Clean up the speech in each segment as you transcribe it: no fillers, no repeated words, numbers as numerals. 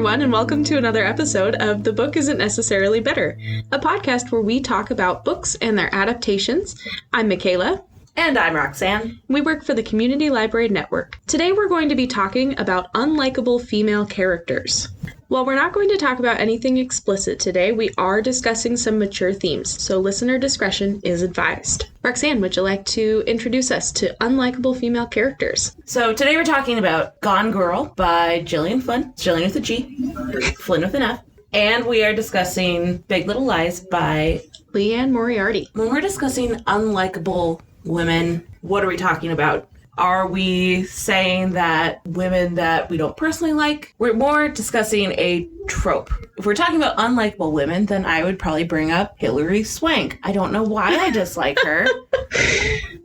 everyone, and welcome to another episode of The Book Isn't Necessarily Better, a podcast where we talk about books and their adaptations. I'm Mikayla. And I'm Roxanne. We work for the Community Library Network. Today we're going to be talking about unlikable female characters. While we're not going to talk about anything explicit today, we are discussing some mature themes, so listener discretion is advised. Roxanne, would you like to introduce us to unlikable female characters? So today we're talking about Gone Girl by Gillian Flynn, Jillian with a G, Flynn with an F, and we are discussing Big Little Lies by Leanne Moriarty. When we're discussing unlikable women, what are we talking about? Are we saying that women that we don't personally like? We're more discussing a trope. If we're talking about unlikable women, then I would probably bring up Hilary Swank. I don't know why I dislike her.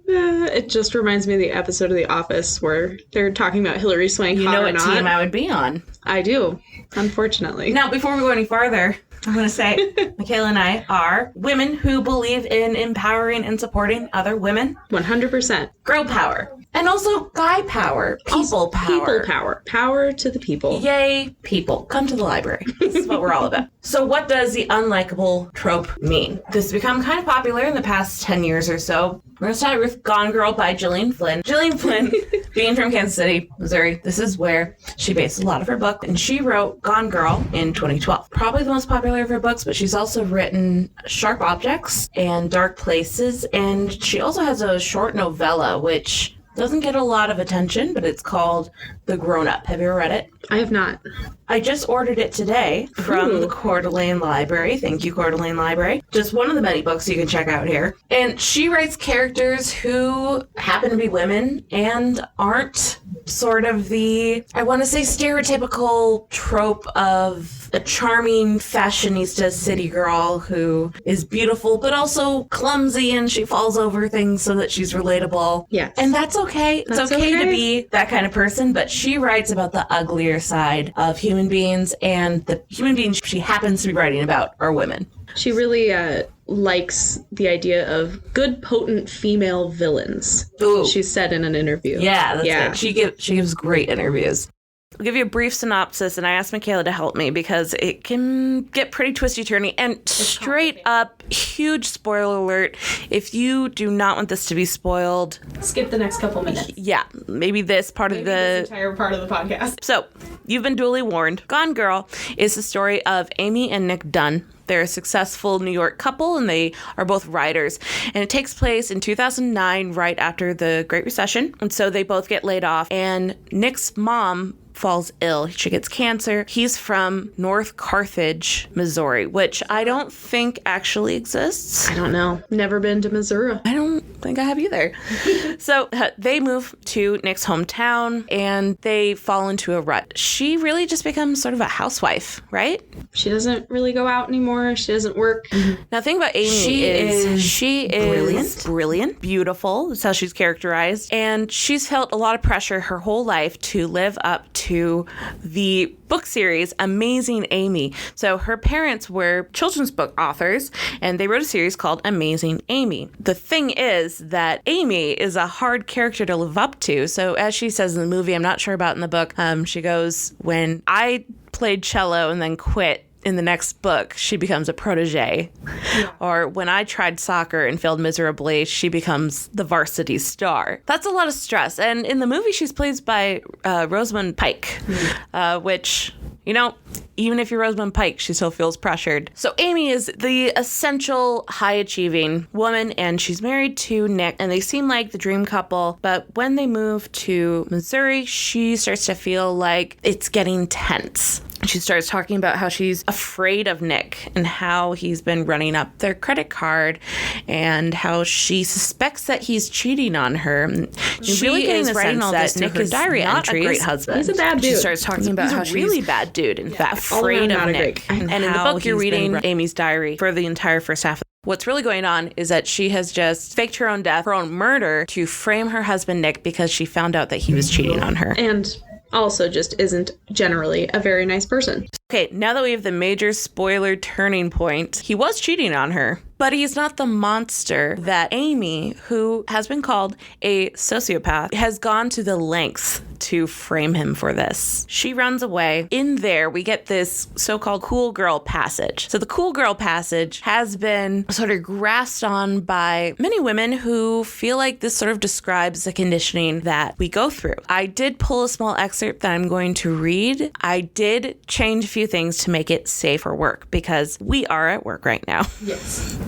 It just reminds me of the episode of The Office where they're talking about Hilary Swank. You know what team I would be on. I do, unfortunately. Now, before we go any farther, I'm going to say Mikayla and I are women who believe in empowering and supporting other women. 100%. Girl power. And also guy power. People power. People power. Power to the people. Yay, people. Come to the library. This is what we're all about. So what does the unlikable trope mean? This has become kind of popular in the past 10 years or so. We're going to start with Gone Girl by Gillian Flynn. Gillian Flynn, being from Kansas City, Missouri, this is where she based a lot of her book. And she wrote Gone Girl in 2012. Probably the most popular of her books, but she's also written Sharp Objects and Dark Places. And she also has a short novella, which doesn't get a lot of attention, but it's called The Grown Up. Have you ever read it? I have not. I just ordered it today from the Coeur d'Alene Library. Thank you, Coeur d'Alene Library. Just one of the many books you can check out here. And she writes characters who happen to be women and aren't sort of the, I want to say, stereotypical trope of a charming fashionista city girl who is beautiful but also clumsy and she falls over things so that she's relatable. Yes. And that's okay. It's okay to be that kind of person, but she writes about the uglier side of human beings, and the human beings she happens to be writing about are women. She really likes the idea of good, potent female villains. Ooh. She said in an interview. Yeah, that's good. She gives great interviews. I'll give you a brief synopsis, and I asked Mikayla to help me because it can get pretty twisty-turny. And straight up, huge spoiler alert. If you do not want this to be spoiled, skip the next couple minutes. Yeah, maybe this entire part of the podcast. So, you've been duly warned. Gone Girl is the story of Amy and Nick Dunne. They're a successful New York couple, and they are both writers. And it takes place in 2009, right after the Great Recession. And so they both get laid off. And Nick's mom falls ill. She gets cancer. He's from North Carthage, Missouri, which I don't think actually exists. I don't know. Never been to Missouri. I don't think I have either. So they move to Nick's hometown and they fall into a rut. She really just becomes sort of a housewife, right? She doesn't really go out anymore. She doesn't work. Now, the thing about Amy she is brilliant, beautiful. That's how she's characterized. And she's felt a lot of pressure her whole life to live up to the book series Amazing Amy. So her parents were children's book authors, and they wrote a series called Amazing Amy. The thing is that Amy is a hard character to live up to. So as she says in the movie, I'm not sure about in the book, she goes, when I played cello and then quit, in the next book, she becomes a protege. Yeah. Or when I tried soccer and failed miserably, she becomes the varsity star. That's a lot of stress. And in the movie, she's played by Rosamund Pike, which, you know, even if you're Rosamund Pike, she still feels pressured. So Amy is the essential high-achieving woman, and she's married to Nick, and they seem like the dream couple. But when they move to Missouri, she starts to feel like it's getting tense. She starts talking about how she's afraid of Nick and how he's been running up their credit card and how she suspects that he's cheating on her. She really is writing all this to her diary entries. A great husband. He's a bad dude. She starts talking about how she's a really bad dude, in fact, afraid of Nick. And in the book, you're reading Amy's diary for the entire first half. What's really going on is that she has just faked her own death, her own murder, to frame her husband Nick because she found out that he was cheating on her. And also just isn't generally a very nice person. Okay, now that we have the major spoiler turning point, he was cheating on her. But he's not the monster that Amy, who has been called a sociopath, has gone to the lengths to frame him for this. She runs away. In there, we get this so-called cool girl passage. So the cool girl passage has been sort of grasped on by many women who feel like this sort of describes the conditioning that we go through. I did pull a small excerpt that I'm going to read. I did change a few things to make it safe for work because we are at work right now. Yes.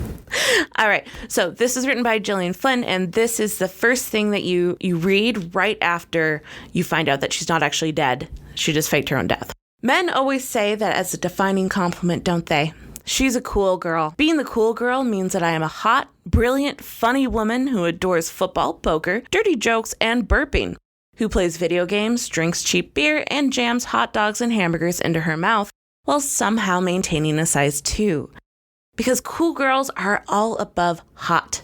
All right. So this is written by Gillian Flynn, and this is the first thing that you read right after you find out that she's not actually dead. She just faked her own death. Men always say that as a defining compliment, don't they? She's a cool girl. Being the cool girl means that I am a hot, brilliant, funny woman who adores football, poker, dirty jokes, and burping, who plays video games, drinks cheap beer, and jams hot dogs and hamburgers into her mouth while somehow maintaining a size 2. Because cool girls are all above hot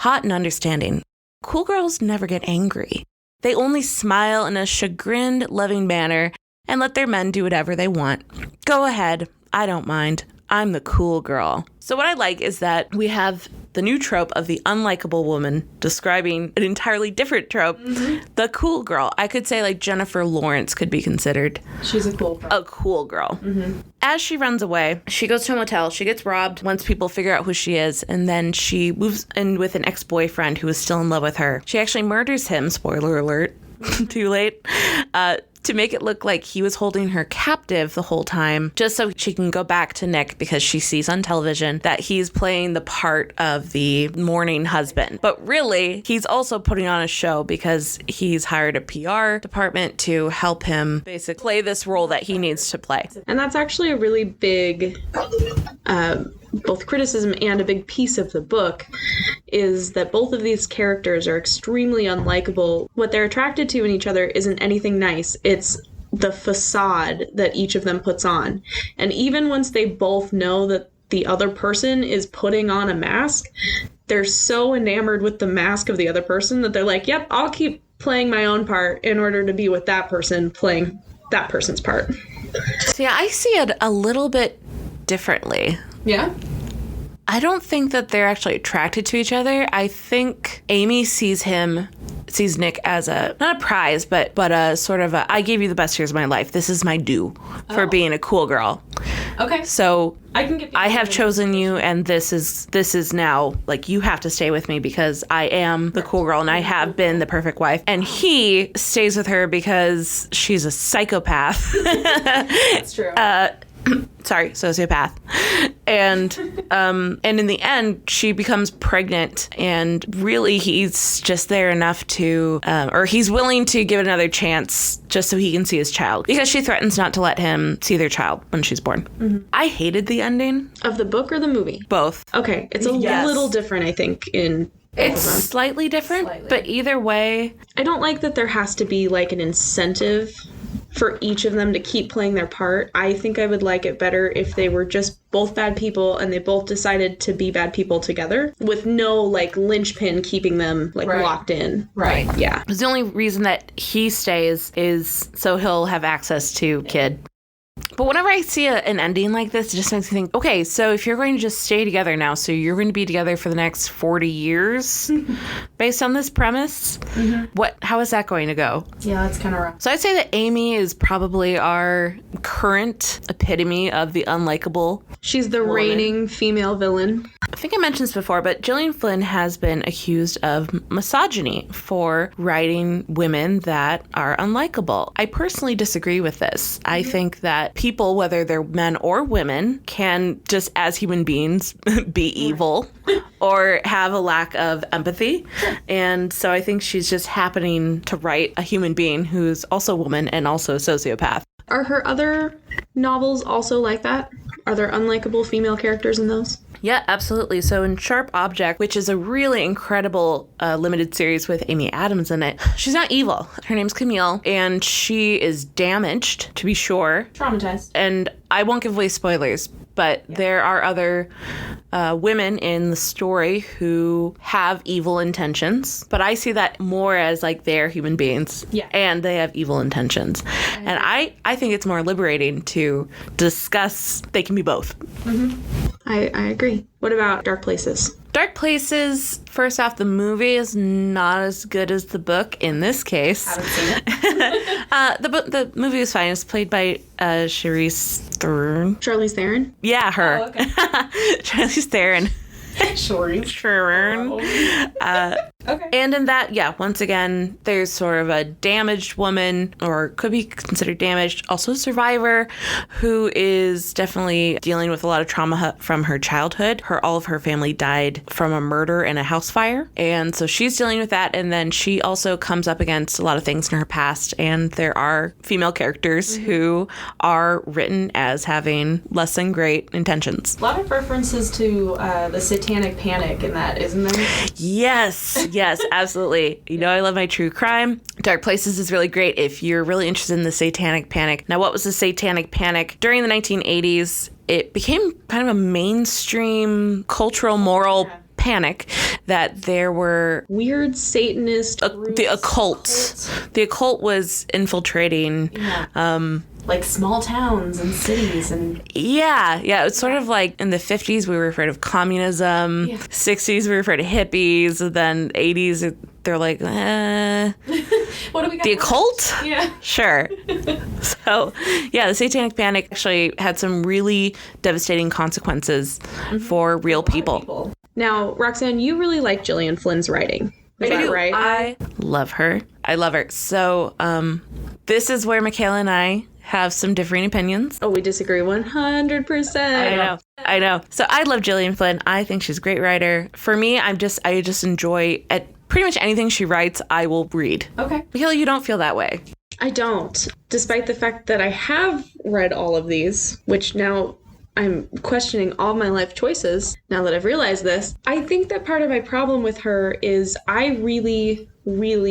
and understanding. Cool girls never get angry. They only smile in a chagrined, loving manner and let their men do whatever they want. Go ahead. I don't mind. I'm the cool girl. So what I like is that we have the new trope of the unlikable woman describing an entirely different trope, the cool girl. I could say like Jennifer Lawrence could be considered. She's a cool girl. A cool girl. As she runs away, she goes to a motel. She gets robbed once people figure out who she is, and then she moves in with an ex-boyfriend who is still in love with her. She actually murders him, spoiler alert, too late, to make it look like he was holding her captive the whole time, just so she can go back to Nick because she sees on television that he's playing the part of the mourning husband. But really, he's also putting on a show because he's hired a PR department to help him basically play this role that he needs to play. And that's actually a really big both criticism and a big piece of the book, is that both of these characters are extremely unlikable. What they're attracted to in each other isn't anything nice. It's the facade that each of them puts on. And even once they both know that the other person is putting on a mask, they're so enamored with the mask of the other person that they're like, yep, I'll keep playing my own part in order to be with that person playing that person's part. See, I see it a little bit differently. Yeah? I don't think that they're actually attracted to each other. I think Amy sees Nick as not a prize, but a sort of I gave you the best years of my life. This is my due for being a cool girl. Okay. So I have chosen you, and this is now, like, you have to stay with me because I am the cool girl and I have been the perfect wife. And he stays with her because she's a psychopath. That's true. Sorry, sociopath. And in the end, she becomes pregnant, and really he's just there enough to, or he's willing to give it another chance just so he can see his child, because she threatens not to let him see their child when she's born. Mm-hmm. I hated the ending. Of the book or the movie? Both. Okay, it's a little different, I think, in It's slightly different, but either way. I don't like that there has to be like an incentive for each of them to keep playing their part. I think I would like it better if they were just both bad people and they both decided to be bad people together with no like linchpin keeping them like locked in. Right. Yeah. The only reason that he stays is so he'll have access to kid. But whenever I see an ending like this, it just makes me think, okay, so if you're going to just stay together now, so you're going to be together for the next 40 years based on this premise, how is that going to go? Yeah, that's kind of rough. So I'd say that Amy is probably our current epitome of the unlikable. She's the reigning female villain. I think I mentioned this before, but Gillian Flynn has been accused of misogyny for writing women that are unlikable. I personally disagree with this. I think that people, whether they're men or women, can just as human beings be evil or have a lack of empathy. And so I think she's just happening to write a human being who's also a woman and also a sociopath. Are her other novels also like that? Are there unlikable female characters in those? Yeah, absolutely. So in Sharp Object, which is a really incredible limited series with Amy Adams in it, she's not evil. Her name's Camille, and she is damaged, to be sure. Traumatized. And I won't give away spoilers, but there are other women in the story who have evil intentions. But I see that more as like they're human beings and they have evil intentions. And I think it's more liberating to discuss they can be both. Mm-hmm. I agree. What about Dark Places? Dark Places, first off, the movie is not as good as the book in this case. Haven't seen it. The movie is fine. It's played by Charlize Theron. Charlize Theron? Yeah, her. Oh, okay. Charlize Theron. Theron. Okay. And in that, once again, there's sort of a damaged woman, or could be considered damaged, also a survivor, who is definitely dealing with a lot of trauma from her childhood. All of her family died from a murder and a house fire. And so she's dealing with that. And then she also comes up against a lot of things in her past. And there are female characters who are written as having less than great intentions. A lot of references to the Satanic Panic in that, isn't there? Yes, absolutely. You know, I love my true crime. Dark Places is really great if you're really interested in the Satanic Panic. Now, what was the Satanic Panic? During the 1980s, it became kind of a mainstream cultural, moral panic that there were weird Satanist groups, the occult. The occult was infiltrating like small towns and cities and it's sort of like in the 50s we were afraid of communism, 60s we were afraid of hippies, and then 80s they're like what do we got? The occult? Yeah. Sure. So, the Satanic Panic actually had some really devastating consequences for real people. Now, Roxanne, you really like Gillian Flynn's writing. Is that right? I love her. So, this is where Mikayla and I have some differing opinions. Oh, we disagree 100%. I know. So I love Gillian Flynn. I think she's a great writer. For me, I just enjoy pretty much anything she writes, I will read. Okay. Mikayla, you don't feel that way. I don't. Despite the fact that I have read all of these, which now I'm questioning all my life choices now that I've realized this. I think that part of my problem with her is I really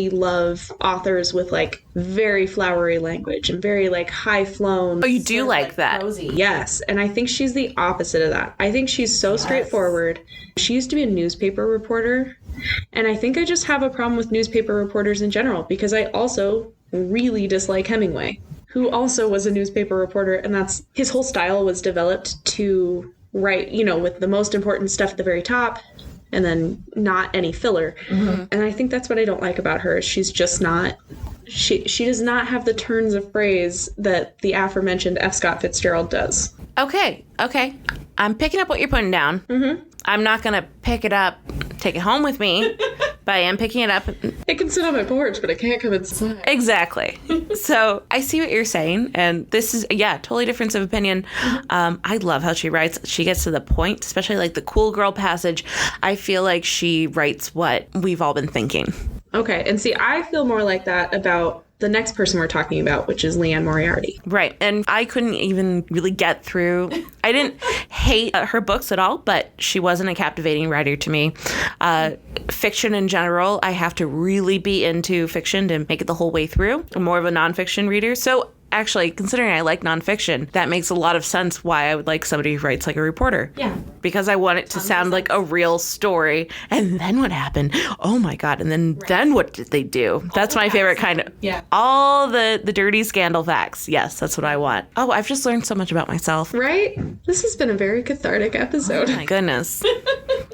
love authors with like very flowery language and very like high flown. Oh, you do like that? Prosy. Yes. And I think she's the opposite of that. I think she's so straightforward. She used to be a newspaper reporter. And I think I just have a problem with newspaper reporters in general because I also really dislike Hemingway, who also was a newspaper reporter, and that's his whole style was developed to write, with the most important stuff at the very top and then not any filler. Mm-hmm. And I think that's what I don't like about her. She's just not, she does not have the turns of phrase that the aforementioned F. Scott Fitzgerald does. Okay. I'm picking up what you're putting down. Mm-hmm. I'm not going to pick it up, take it home with me, but I am picking it up. It can sit on my porch, but it can't come inside. Exactly. So I see what you're saying, and this is, totally difference of opinion. I love how she writes. She gets to the point, especially like the cool girl passage. I feel like she writes what we've all been thinking. Okay, and see, I feel more like that about the next person we're talking about, which is Leanne Moriarty. Right. And I couldn't even really get through. I didn't hate her books at all, but she wasn't a captivating writer to me. Fiction in general, I have to really be into fiction to make it the whole way through. I'm more of a nonfiction reader. So actually, considering I like nonfiction, that makes a lot of sense why I would like somebody who writes like a reporter. Yeah. Because I want it to sound like a real story. And then what happened? Oh my God. And then what did they do? That's my favorite kind of. Yeah. All the dirty scandal facts. Yes, that's what I want. Oh, I've just learned so much about myself. Right? This has been a very cathartic episode. Oh my goodness.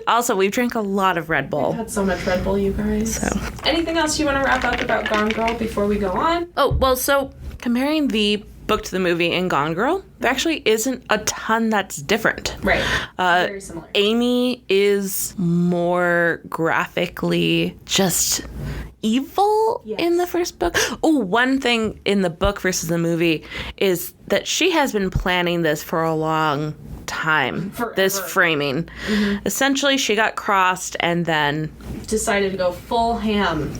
Also, we've drank a lot of Red Bull. We've had so much Red Bull, you guys. So. Anything else you want to wrap up about Gone Girl before we go on? Oh, well, so comparing the book to the movie in Gone Girl, there actually isn't a ton that's different. Right. Very similar. Amy is more graphically just evil in the first book. Oh, one thing in the book versus the movie is that she has been planning this for a long time. Forever. This framing. Mm-hmm. Essentially, she got crossed and then decided to go full ham.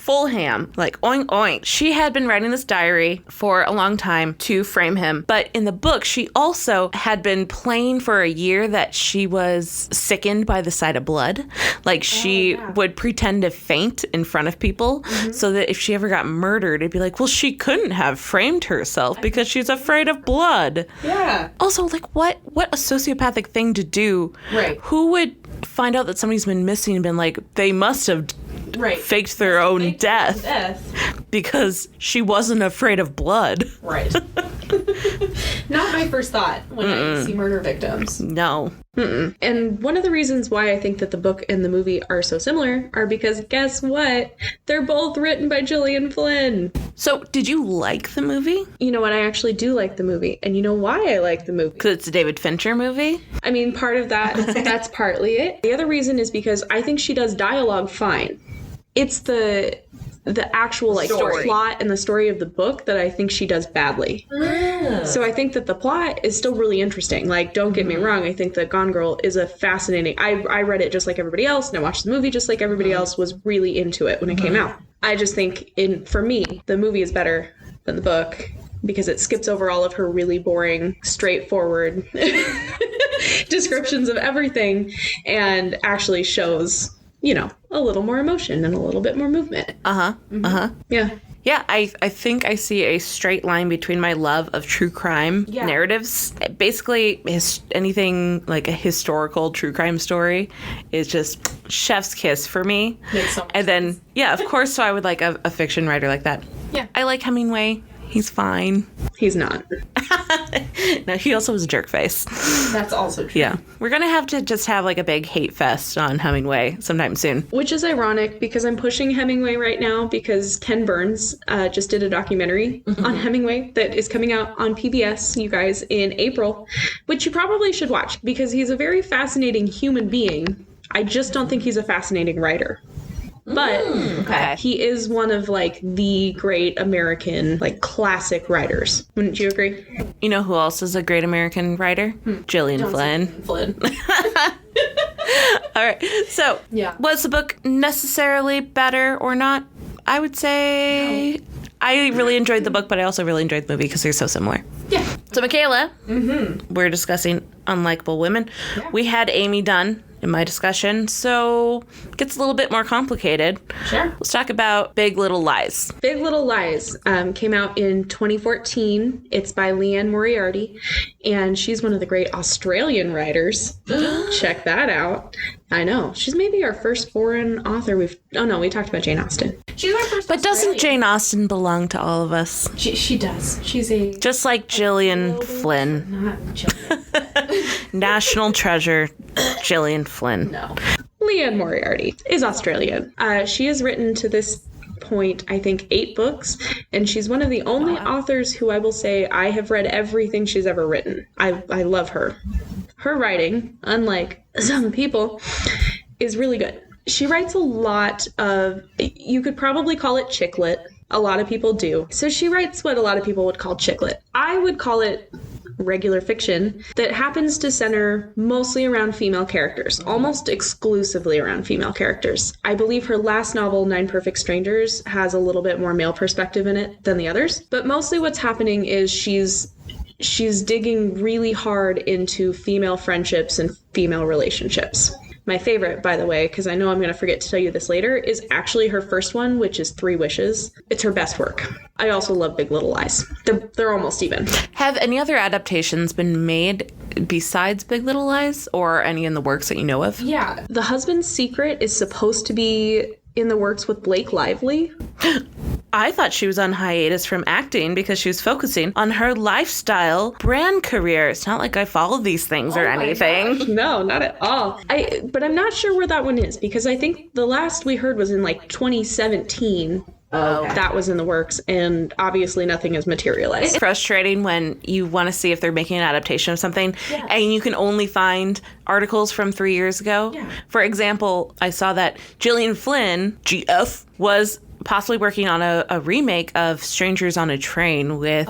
full ham, like oink oink. She had been writing this diary for a long time to frame him, but in the book, she also had been playing for a year that she was sickened by the sight of blood. Like she would pretend to faint in front of people so that if she ever got murdered, it'd be like, well, she couldn't have framed herself because she's afraid of blood. Yeah. Also, like, what a sociopathic thing to do. Right. Who would find out that somebody's been missing and been like, they must have faked their own death because she wasn't afraid of blood. Right. Not my first thought when I see murder victims. No. Mm-mm. And one of the reasons why I think that the book and the movie are so similar are because guess what? They're both written by Gillian Flynn. So, did you like the movie? You know what? I actually do like the movie. And you know why I like the movie? Because it's a David Fincher movie? I mean, part of that, that's partly it. The other reason is because I think she does dialogue fine. It's the actual plot and the story of the book that I think she does badly. So I think that the plot is still really interesting. Like, don't get me wrong, I think that Gone Girl is a fascinating... I read it just like everybody else, and I watched the movie just like everybody else, was really into it when it came out. I just think, for me, the movie is better than the book because it skips over all of her really boring, straightforward descriptions of everything and actually shows... a little more emotion and a little bit more movement. Yeah. Yeah, I think I see a straight line between my love of true crime narratives. Basically, anything like a historical true crime story is just chef's kiss for me. Makes so much and then, sense. Of course, so I would like a fiction writer like that. Yeah. I like Hemingway. He's fine. He's not. No, he also was a jerk face. That's also true. Yeah. We're going to have to just have like a big hate fest on Hemingway sometime soon. Which is ironic because I'm pushing Hemingway right now because Ken Burns just did a documentary on Hemingway that is coming out on PBS, you guys, in April, which you probably should watch because he's a very fascinating human being. I just don't think he's a fascinating writer. But he is one of like the great American like classic writers. Wouldn't you agree? You know who else is a great American writer? Gillian Flynn. All right. So, was the book necessarily better or not? I would say I really enjoyed the book, but I also really enjoyed the movie because they're so similar. Yeah. So, Mikayla, we're discussing Unlikable Women. Yeah. We had Amy Dunne in my discussion, so it gets a little bit more complicated. Sure. Let's talk about Big Little Lies. Big Little Lies came out in 2014. It's by Leanne Moriarty, and she's one of the great Australian writers. Check that out. I know. She's maybe our first foreign author we talked about Jane Austen. She's our first But doesn't Jane Austen belong to all of us? She does. She's a... Just like Gillian Flynn. Not Gillian. National treasure, Gillian Flynn. No. Leanne Moriarty is Australian. She has written to this point, I think, 8 books, and she's one of the only authors who I will say I have read everything she's ever written. I love her. Her writing, unlike some people, is really good. She writes a lot of, you could probably call it chick lit. A lot of people do. So she writes what a lot of people would call chick lit. I would call it regular fiction that happens to center mostly around female characters, almost exclusively around female characters. I believe her last novel, 9 Perfect Strangers, has a little bit more male perspective in it than the others. But mostly what's happening is she's digging really hard into female friendships and female relationships. My favorite, by the way, because I know I'm going to forget to tell you this later, is actually her first one, which is 3 Wishes. It's her best work. I also love Big Little Lies. They're almost even. Have any other adaptations been made besides Big Little Lies, or any in the works that you know of? Yeah. The Husband's Secret is supposed to be in the works with Blake Lively. I thought she was on hiatus from acting because she was focusing on her lifestyle brand career. It's not like I follow these things or anything. Gosh, no, not at all. But I'm not sure where that one is because I think the last we heard was in like 2017. Okay. That was in the works, and obviously nothing has materialized. It's frustrating when you want to see if they're making an adaptation of something, and you can only find articles from 3 years ago. Yeah. For example, I saw that Gillian Flynn, GF, was possibly working on a remake of Strangers on a Train with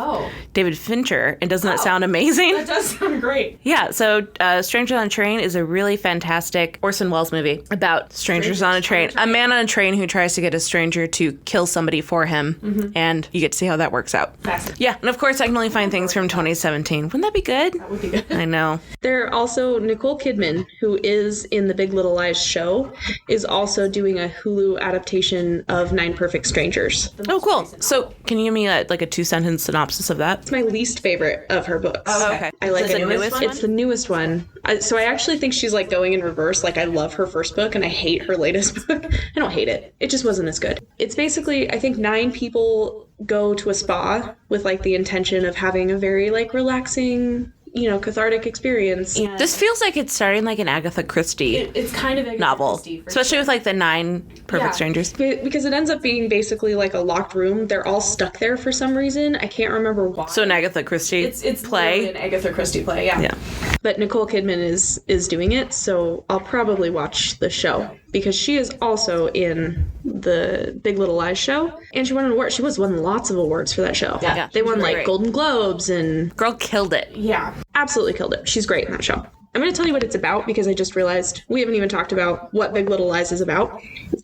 David Fincher. And doesn't that sound amazing? That does sound great. Yeah, so Strangers on a Train is a really fantastic Orson Welles movie about strangers on a train. A man on a train who tries to get a stranger to kill somebody for him, and you get to see how that works out. Yeah, and of course I can only find things from 2017. Wouldn't that be good? That would be good. I know. There are also Nicole Kidman, who is in the Big Little Lies show, is also doing a Hulu adaptation of 9 Perfect Strangers. Oh, cool. So can you give me a 2-sentence synopsis of that? It's my least favorite of her books. Oh, okay. I like it. It's the newest one. So I actually think she's like going in reverse. Like I love her first book and I hate her latest book. I don't hate it. It just wasn't as good. It's basically, I think 9 people go to a spa with like the intention of having a very like relaxing, cathartic experience. And this feels like it's starting like an Agatha Christie it's kind of Agatha novel, Christie, especially with like the 9 Perfect Strangers. Because it ends up being basically like a locked room. They're all stuck there for some reason. I can't remember why. So an Agatha Christie it's play. An Agatha Christie play, yeah. But Nicole Kidman is doing it, so I'll probably watch the show because she is also in the Big Little Lies show, and she won an award. She won lots of awards for that show. Yeah. They won like Golden Globes and girl killed it. Yeah, absolutely killed it. She's great in that show. I'm going to tell you what it's about because I just realized we haven't even talked about what Big Little Lies is about.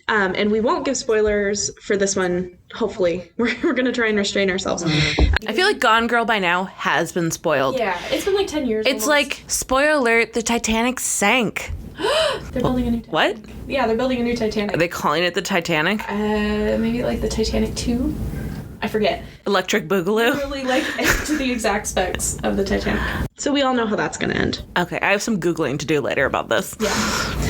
And we won't give spoilers for this one, hopefully. We're going to try and restrain ourselves. I feel like Gone Girl by now has been spoiled. Yeah, it's been like 10 years It's almost. like, spoiler alert, the Titanic sank. They're building a new Titanic. What? Yeah, they're building a new Titanic. Are they calling it the Titanic? Maybe like the Titanic 2? I forget. Electric Boogaloo? Really like to the exact specs of the Titanic. So we all know how that's going to end. Okay, I have some Googling to do later about this. Yeah.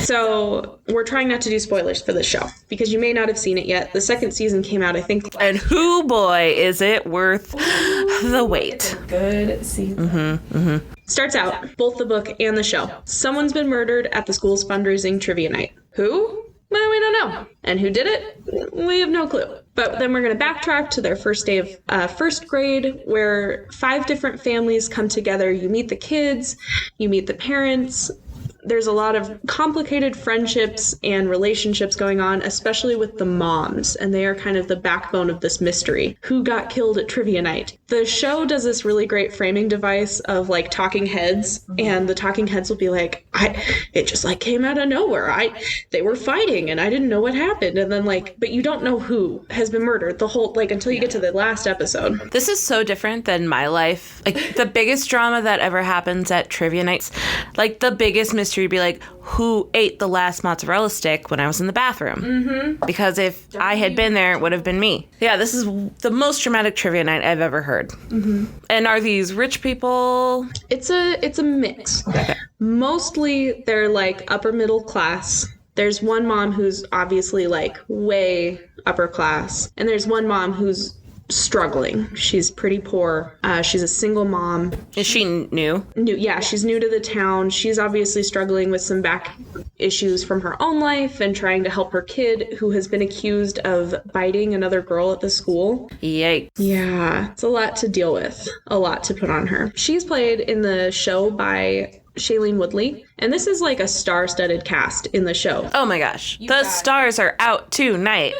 So we're trying not to do spoilers for this show because you may not have seen it yet. The second season came out, I think. And whoo boy, is it worth the wait. It's a good season. Starts out, both the book and the show. Someone's been murdered at the school's fundraising trivia night. Who? Well, we don't know. And who did it? We have no clue. But then we're going to backtrack to their first day of first grade, where 5 different families come together. You meet the kids, you meet the parents. There's a lot of complicated friendships and relationships going on, especially with the moms, and they are kind of the backbone of this mystery. Who got killed at trivia night? The show does this really great framing device of like talking heads, and the talking heads will be like, it just like came out of nowhere. They were fighting and I didn't know what happened. And then like, but you don't know who has been murdered the whole, like until you get to the last episode. This is so different than my life. Like the biggest drama that ever happens at trivia nights, like the biggest mystery would be like, who ate the last mozzarella stick when I was in the bathroom? Because if I had been there, it would have been me. Yeah, this is the most dramatic trivia night I've ever heard. And are these rich people? It's a mix. Mostly they're like upper middle class. There's one mom who's obviously like way upper class, and there's one mom who's struggling. She's pretty poor. She's a single mom. Is she new? Yeah, she's new to the town. She's obviously struggling with some back issues from her own life and trying to help her kid who has been accused of biting another girl at the school. Yikes. Yeah, it's a lot to deal with, a lot to put on her. She's played in the show by Shailene Woodley, and this is like a star-studded cast in the show. Oh my gosh. The stars are out tonight.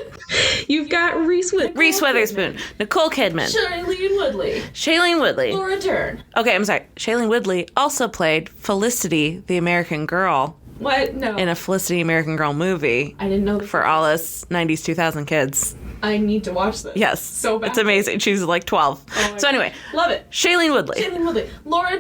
You've got Reese Witherspoon, Nicole Kidman, Shailene Woodley, Laura Dern. Okay, I'm sorry. Shailene Woodley also played Felicity, the American Girl. What? No. In a Felicity American Girl movie. I didn't know. For all us 90s, 2000 kids. I need to watch this. Yes. So bad. It's amazing. She's like 12. Oh so anyway. Love it. Shailene Woodley. Laura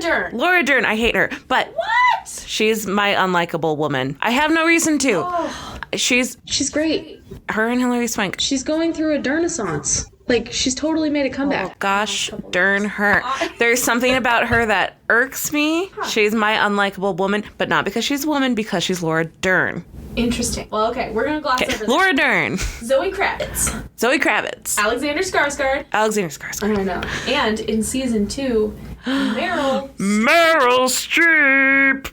Dern. I hate her. But what? She's my unlikable woman. I have no reason to. Oh. She's great. Her and Hilary Swank. She's going through a Dern-assance. Like, she's totally made a comeback. Oh, gosh, darn her. There's something about her that irks me. She's my unlikable woman, but not because she's a woman, because she's Laura Dern. Interesting. Well, okay, we're going to gloss over this. Laura Dern. Zoe Kravitz. Alexander Skarsgård. I know. And in season 2, Meryl Streep.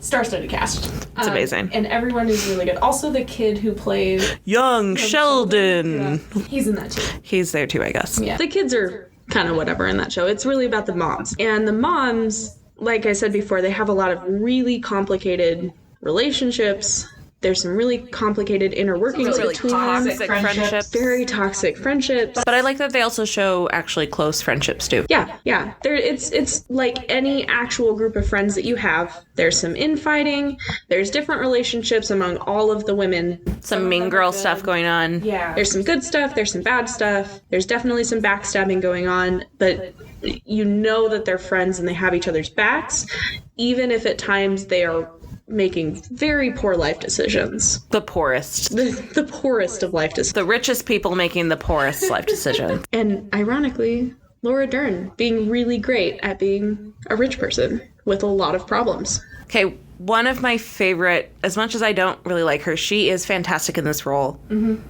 Star-studded cast. It's amazing. And everyone is really good. Also, the kid who plays young Sheldon. Yeah, he's in that too. He's there too, I guess. Yeah. The kids are kind of whatever in that show. It's really about the moms. And the moms, like I said before, they have a lot of really complicated relationships There's some really complicated inner workings Really between toxic them. friendships. Very toxic friendships. But I like that they also show actually close friendships too. Yeah. It's like any actual group of friends that you have. There's some infighting. There's different relationships among all of the women. Some mean girl stuff going on. Yeah. There's some good stuff. There's some bad stuff. There's definitely some backstabbing going on. But you know that they're friends and they have each other's backs, even if at times they are making very poor life decisions. The poorest. The poorest of life decisions. The richest people making the poorest life decisions. And ironically, Laura Dern being really great at being a rich person with a lot of problems. Okay, one of my favorite, as much as I don't really like her, she is fantastic in this role. Mm-hmm.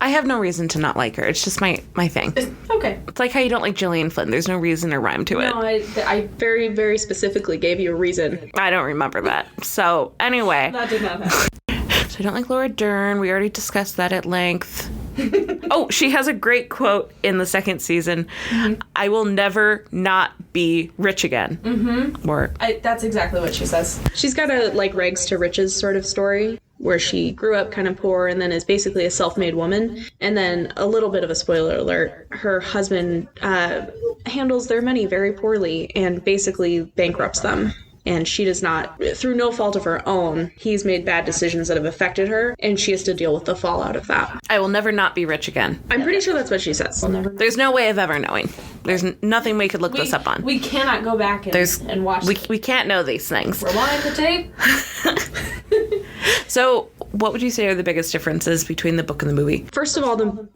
I have no reason to not like her. It's just my thing. Okay. It's like how you don't like Gillian Flynn. There's no reason or rhyme to it. No, I very, very specifically gave you a reason. I don't remember that. So, anyway. That did not happen. So I don't like Laura Dern. We already discussed that at length. Oh, she has a great quote in the second season. Mm-hmm. I will never not be rich again. Mm-hmm. Or that's exactly what she says. She's got a like rags to riches sort of story where she grew up kind of poor and then is basically a self-made woman. And then a little bit of a spoiler alert, her husband handles their money very poorly and basically bankrupts them. And she does not, through no fault of her own, he's made bad decisions that have affected her, and she has to deal with the fallout of that. I will never not be rich again. I'm pretty sure that's what she says. There's no way of ever knowing. There's nothing we could look this up on. We cannot go back and watch we can't know these things. Rewind the tape. So, what would you say are the biggest differences between the book and the movie? First of all, the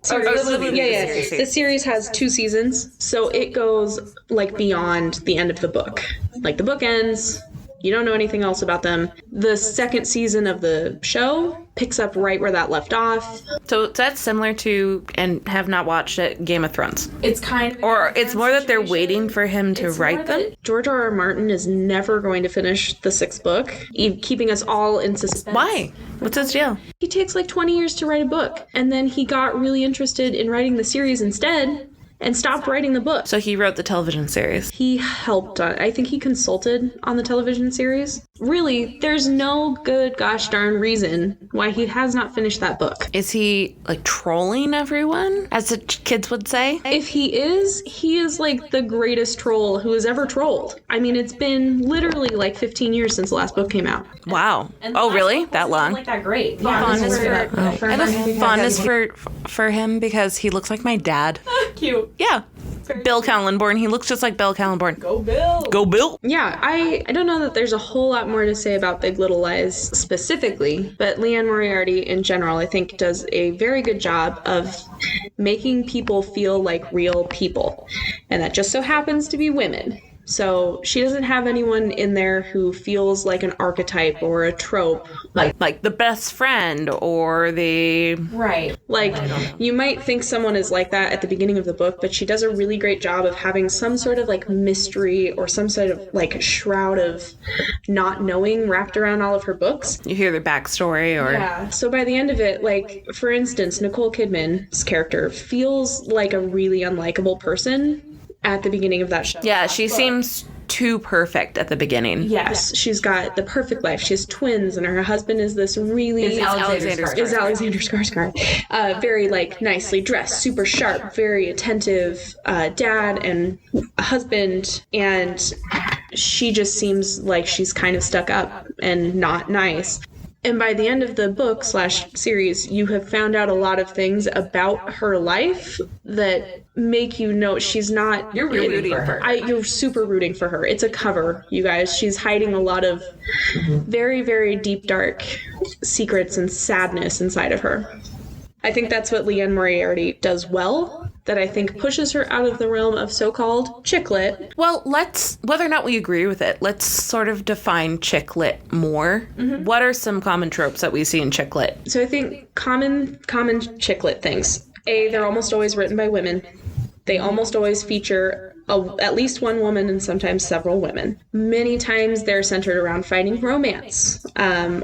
series has 2 seasons, so it goes like beyond the end of the book. Like the book ends, you don't know anything else about them. The second season of the show picks up right where that left off. So that's similar to, and have not watched it, Game of Thrones. It's kind of... Or it's more that they're waiting for him to write them? George R.R. Martin is never going to finish the 6th book, keeping us all in suspense. Why? What's his deal? He takes like 20 years to write a book, and then he got really interested in writing the series instead, and stopped writing the book. So he wrote the television series. He helped on, I think he consulted on the television series. Really, there's no good gosh darn reason why he has not finished that book. Is he like trolling everyone, as the kids would say? If he is like the greatest troll who has ever trolled. I mean, it's been literally like 15 years since the last book came out. Wow. Oh, really? That long? Like that great. Yeah, fondness for that. I have a fondness for him because he looks like my dad. Cute. Yeah. Bill Callenborn. He looks just like Bill Callenborn. Go Bill. Go Bill. Yeah, I don't know that there's a whole lot more to say about Big Little Lies specifically, but Leanne Moriarty in general, I think, does a very good job of making people feel like real people. And that just so happens to be women. So she doesn't have anyone in there who feels like an archetype or a trope. Like the best friend or the... Right. Like, you might think someone is like that at the beginning of the book, but she does a really great job of having some sort of like mystery or some sort of like shroud of not knowing wrapped around all of her books. You hear the backstory or... Yeah. So by the end of it, like, for instance, Nicole Kidman's character feels like a really unlikable person at the beginning of that show. Yeah, she seems too perfect at the beginning. Yes, she's got the perfect life. She has twins, and her husband is this really... Is Alexander Skarsgård. Very, like, nicely dressed, super sharp, very attentive dad and husband, and she just seems like she's kind of stuck up and not nice. And by the end of the book / series, you have found out a lot of things about her life that make you know she's not... You're really rooting for her. You're super rooting for her. It's a cover, you guys. She's hiding a lot of very, very deep, dark secrets and sadness inside of her. I think that's what Leanne Moriarty does well, that I think pushes her out of the realm of so-called chick lit. Well, whether or not we agree with it, let's sort of define chick lit more. Mm-hmm. What are some common tropes that we see in chick lit? So I think common chick lit things. They're almost always written by women. They almost always feature at least one woman and sometimes several women. Many times they're centered around finding romance,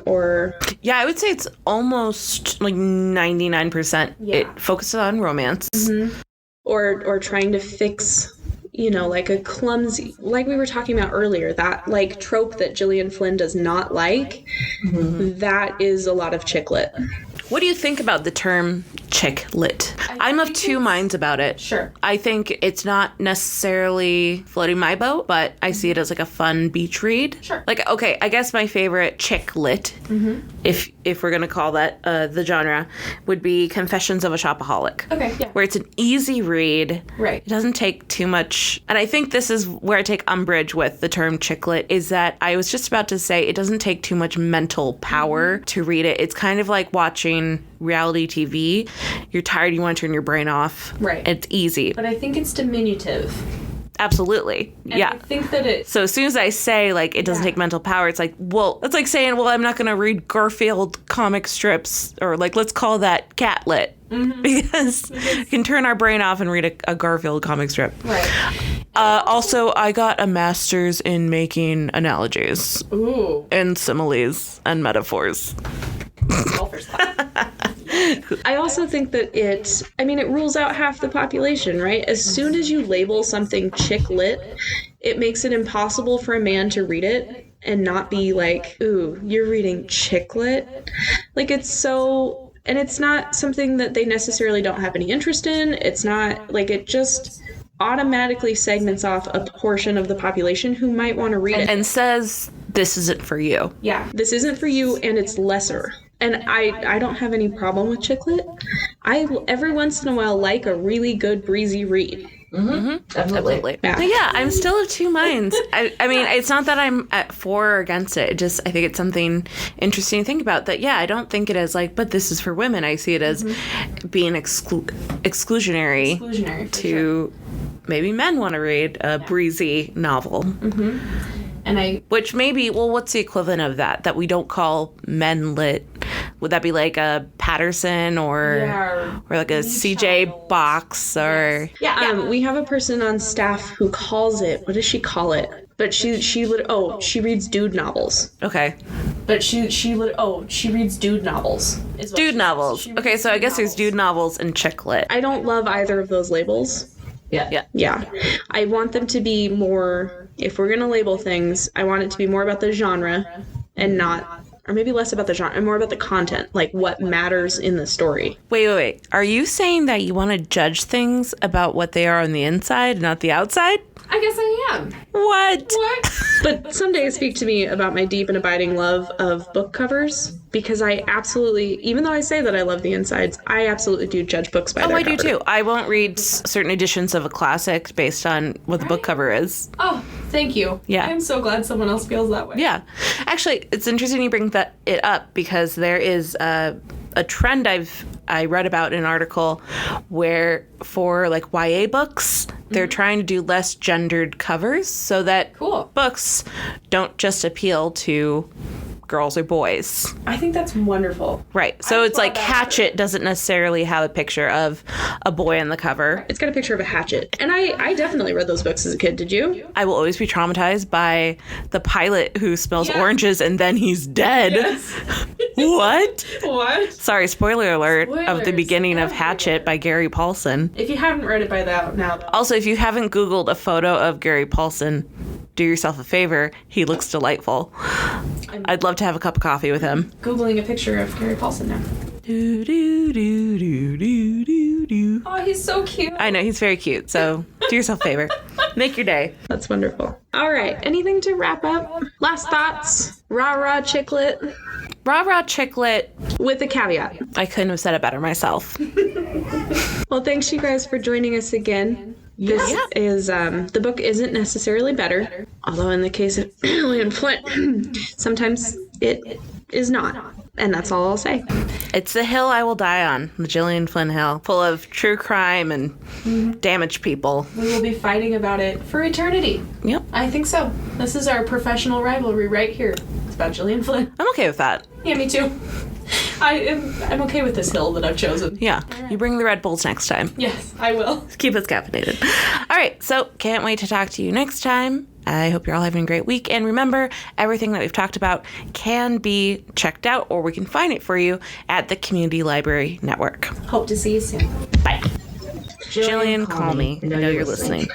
or... Yeah, I would say it's almost like 99%. Yeah. It focuses on romance. Mm-hmm. Or trying to fix like a clumsy, like we were talking about earlier, that like trope that Gillian Flynn does not like, that is a lot of chick lit. What do you think about the term chick lit? I'm of two minds about it. Sure. I think it's not necessarily floating my boat, but I see it as like a fun beach read. Sure. Like, okay, I guess my favorite chick lit, if we're going to call that the genre, would be Confessions of a Shopaholic. Okay, yeah. Where it's an easy read. Right. It doesn't take too much. And I think this is where I take umbrage with the term chick lit, is that I was just about to say it doesn't take too much mental power to read it. It's kind of like watching reality TV. You're tired, you want to turn your brain off. Right. It's easy. But I think it's diminutive. Absolutely. And I think that it... So as soon as I say, like, it doesn't take mental power, it's like, well, it's like saying, well, I'm not going to read Garfield comic strips, or like, let's call that catlit. Because you can turn our brain off and read a Garfield comic strip. Right. Also, I got a master's in making analogies. Ooh. And similes and metaphors. Golfer's class. I also think that it rules out half the population, right? As soon as you label something chick lit, it makes it impossible for a man to read it and not be like, ooh, you're reading chick lit? Like, it's so... And it's not something that they necessarily don't have any interest in. It's not, like, it just automatically segments off a portion of the population who might want to read it. And says, this isn't for you. Yeah, this isn't for you, and it's lesser. And I don't have any problem with chick lit. I, every once in a while, like a really good breezy read. Absolutely. Yeah. But yeah, I'm still of two minds. I mean, it's not that I'm for or against it. I think it's something interesting to think about. That, yeah, I don't think it as like, but this is for women. I see it as being exclusionary to maybe men want to read a breezy novel. Which maybe, well, what's the equivalent of that we don't call men lit? Would that be like a Patterson or like a CJ Box or... We have a person on staff who calls it, what does she call it? But she reads dude novels. Okay. But she reads dude novels. Dude novels. Okay, so I guess there's dude novels and chick lit. I don't love either of those labels. Yeah. I want them to be more, if we're going to label things, I want it to be more about the genre and not, or maybe less about the genre and more about the content, like what matters in the story. Wait. Are you saying that you want to judge things about what they are on the inside, not the outside? I guess I am. What? But someday speak to me about my deep and abiding love of book covers, because I absolutely, even though I say that I love the insides, I absolutely do judge books by their cover. I do too. I won't read certain editions of a classic based on what the book cover is. Oh, thank you. Yeah. I'm so glad someone else feels that way. Yeah. Actually, it's interesting you bring it up, because there is a trend I read about in an article where for like YA books, they're trying to do less gendered covers so that books don't just appeal to girls or boys. I think that's wonderful. Right. So it's like Hatchet doesn't necessarily have a picture of a boy on the cover. It's got a picture of a hatchet. And I definitely read those books as a kid. Did you? I will always be traumatized by the pilot who smells oranges and then he's dead. Yes. What? Sorry, spoiler alert of the beginning of Hatchet by Gary Paulson. If you haven't read it by now. Also, if you haven't Googled a photo of Gary Paulson, do yourself a favor. He looks delightful. I'd love to have a cup of coffee with him. Googling a picture of Gary Paulson now. Oh, he's so cute. I know, he's very cute. So do yourself a favor. Make your day. That's wonderful. All right. Anything to wrap up? Last thoughts? Rah-rah chicklet? Rah-rah chicklet. With a caveat. I couldn't have said it better myself. Well, thanks you guys for joining us again. This is, the book isn't necessarily better, although in the case of Leanne Flynn, sometimes it is not. And that's all I'll say. It's the hill I will die on, the Gillian Flynn Hill, full of true crime and damaged people. We will be fighting about it for eternity. Yep. I think so. This is our professional rivalry right here. It's about Gillian Flynn. I'm okay with that. Yeah, me too. I'm okay with this hill that I've chosen. Yeah. Right. You bring the Red Bulls next time. Yes, I will. Keep us caffeinated. All right. So can't wait to talk to you next time. I hope you're all having a great week. And remember, everything that we've talked about can be checked out, or we can find it for you at the Community Library Network. Hope to see you soon. Bye. Jillian, call me. I know you're listening.